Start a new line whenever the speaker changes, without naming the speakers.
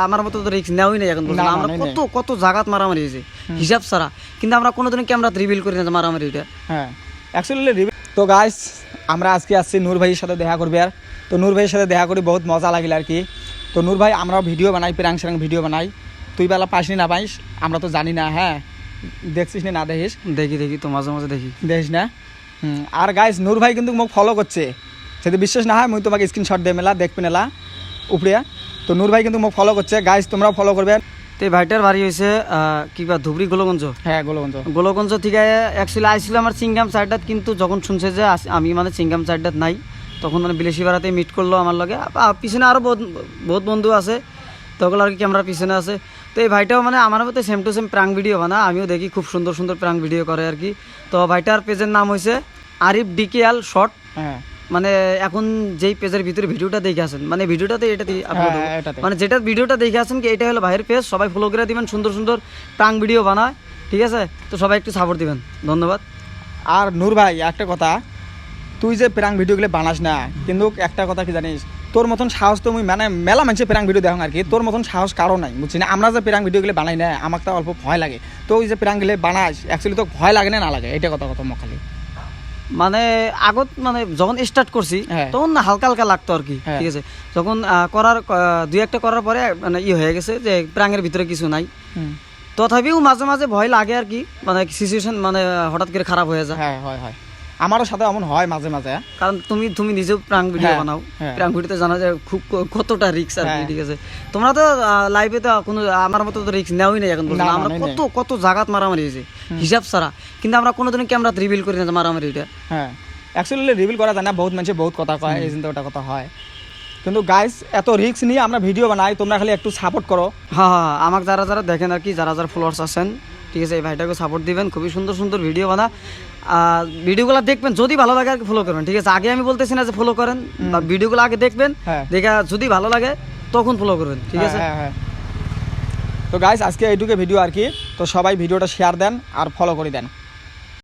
আমার মতো তো রিস্ক নেওয়াই নাই এখন পর্যন্ত। আমরা কত কত জায়গাত মারামারি হয়েছে হিসাব ছাড়া, কিন্তু আমরা কোনোদিন ক্যামেরাতে রিভিল করি না মারামারিটা।
হ্যাঁ অ্যাকচুয়ালি তো গাইস আমরা আজকে আসছি নূর ভাইয়ের সাথে দেখা করবে। আর তো নূর ভাইয়ের সাথে দেখা করি বহুত মজা লাগিল আর কি। তো নূর ভাই আমরা ভিডিও বানাই, প্রাং সেরাং ভিডিও বানাই, তুই বেলা পাইস না পাইস আমরা তো জানি না। হ্যাঁ দেখছিস না দেখিস?
দেখি তো মাঝে মাঝে
দেখিস না। আর গাইস নূর ভাই কিন্তু মোক ফলো করছে, যদি বিশ্বাস না হয় মুই তোমাকে স্ক্রিনশট দিয়ে মেলা দেখবি নেলা উপরে। তো নূর ভাই কিন্তু মোক ফলো করছে, গাইস তোমরাও ফলো করবে।
তো এই ভাইটার বাড়ি হয়েছে কিবা ধুবড়ি গোলগঞ্জ।
হ্যাঁ
গোলগঞ্জ থেকে অ্যাকচুয়ালি আইছিল আমার চিংগাম সাইডাত, কিন্তু যখন শুনছে যে আমি মানে চিংগাম সাইডাত নাই, তখন মানে বিলেসি পাড়াতে মিট করলো আমার লগে। পিছনে আরও বহুত বন্ধু আছে, তখন আর কি ক্যামেরার পিছনে আছে। তো এই ভাইটাও মানে আমার মতো সেম টু সেম প্রাং ভিডিও বানা, আমিও দেখি খুব সুন্দর সুন্দর প্রাং ভিডিও করে আর কি। তো ভাইটার পেজের নাম হয়েছে আরিফ ডিকেএল শর্ট।
হ্যাঁ
মানে এখন যেই পেজের ভিতরে ভিডিওটা দেখে আসেন, মানে ভিডিওটাতে এটাতে আপলোড হবে, মানে যেটা ভিডিওটা দেখে আসেন কি এটা হলো ভাইয়ের পেজ, সবাই ফলো করে দিবেন, সুন্দর সুন্দর প্রাং ভিডিও বানায়, ঠিক আছে? তো সবাই একটু সাপোর্ট দিবেন, ধন্যবাদ।
আর নূর ভাই একটা কথা, তুই যে প্রাং ভিডিওগুলো বানাস না, কিন্তু একটা কথা কি জানিস, তোর মতন সাহস তো মুই মানে মেলা মানুষের প্রাং ভিডিও দেখো আর কি, তোর মতন সাহস কারো নাই, বুঝছি না? আমরা যে প্রাং ভিডিওগুলো বানাই না, আমার তো অল্প ভয় লাগে। তো ওই যে প্রাংগুলো বানাস অ্যাকচুয়ালি তো ভয় লাগে না লাগে, এটা কথা মোক খালি
মানে আগত মানে যখন স্টার্ট করছি তখন হালকা হালকা লাগতো আর কি, ঠিক আছে? যখন করার দুই একটা করার পরে মানে হয়ে গেছে যে প্রাঙের ভিতরে কিছু নাই, তথাপিও মাঝে মাঝে ভয় লাগে আর কি, মানে সিচুয়েশন মানে হঠাৎ করে খারাপ হয়ে যায়।
হ্যাঁ হয় আমারও সাথে এমন হয় মাঝে মাঝে,
কারণ তুমি নিজেও প্রাং ভিডিও বানাও, প্রাং ভিডিওতে জানা যায় খুব কতটা রিস্ক আর কি, ঠিক আছে? তোমরা তো লাইভে তো কোনো আমার মতো তো রিস্ক নেওয়াই নাই এখন পর্যন্ত। আমরা কত কত জায়গাত মারামারি হয়েছে হিসাব ছাড়া, কিন্তু আমরা কোনোদিন ক্যামেরাতে রিভিল করি না মারামারিটা।
হ্যাঁ অ্যাকচুয়ালি রিভিল করা যায় না, বহুত মানুষে বহুত কথা কয়, এই জন্য ওটা কথা হয়। কিন্তু গাইস এত রিস্ক নিয়ে আমরা ভিডিও বানাই, তোমরা খালি একটু সাপোর্ট করো।
হ্যাঁ আমাকে যারা যারা দেখেন আর কি, যারা যারা ফলোয়ার্স আছেন, ঠিক আছে, এই ভাইটাকে সাপোর্ট দিবেন, খুবই সুন্দর সুন্দর ভিডিও বানা, ভিডিওগুলো দেখবেন, যদি ভালো লাগে আর কি ফলো করবেন, ঠিক আছে? আগে আমি বলতেছি না যে ফলো করেন, ভিডিওগুলো আগে দেখবেন, দেখে যদি ভালো লাগে তখন ফলো করবেন, ঠিক আছে?
তো গাইস আজকে এইটুকু ভিডিও আর কি, তো সবাই ভিডিওটা শেয়ার দেন আর ফলো করে দেন।